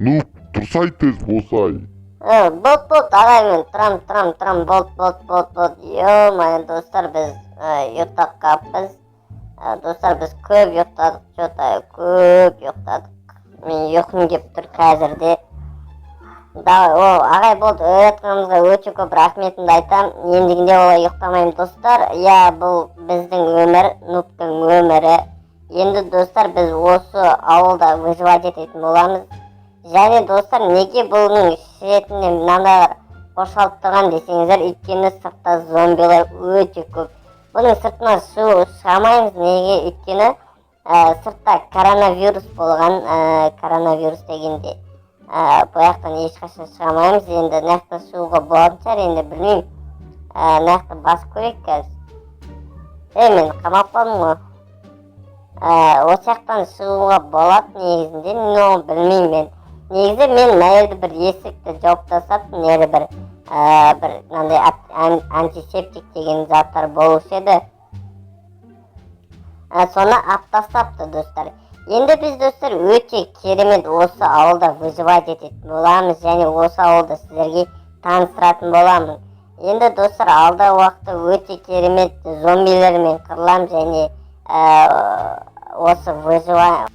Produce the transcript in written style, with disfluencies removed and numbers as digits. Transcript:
Нуп, тұрсай тез босай. Болт, ағай, мен тұрам, болт. Ё-моё, достар, біз ұйықтап қаппыз. Достар, біз көп ұйықтадық, көп ұйықтадық. Мен ұйқым кеп тұр қазірде. Давай, ағай, болды, өтқанымызға өте көп рахметімді айтам. Ендігінде олай ұйықтамаймын, достар. Я, бұл біздің өмір, Нуптың өмірі. Енді, достар, біз осы ауылда выживать ететін боламыз. Және, достар, неге бұның шетіне мынандайлар қоршалып тұрған десеңіздер, өйткені сыртта зомбилар өте көп. Бұның сыртына шығамаймыз, неге? Өйткені сыртта коронавирус болған, коронавирус дегенде бұяқтан ешқашан шығамаймыз. Енді нақты шығуға болатын шығар, енді білмеймін. Нақты басып көрейік қазір. Мен қамап қалдым ғой. Осы жақтан шығуға болады негізінде, но білмеймін мен. Негізі мен мына жерде бір есікті жауып тастаппын, нері бір мынандай антисептик деген заттар болушы еді. Соны алып тастапты, достар. Енді біз, достар, өте керемет осы ауылда выживать ететін боламыз, және осы ауылда сіздерге таныстыратын боламын. Енді, достар, алда уақытта өте керемет зомбилермен қырылам, және осы выживать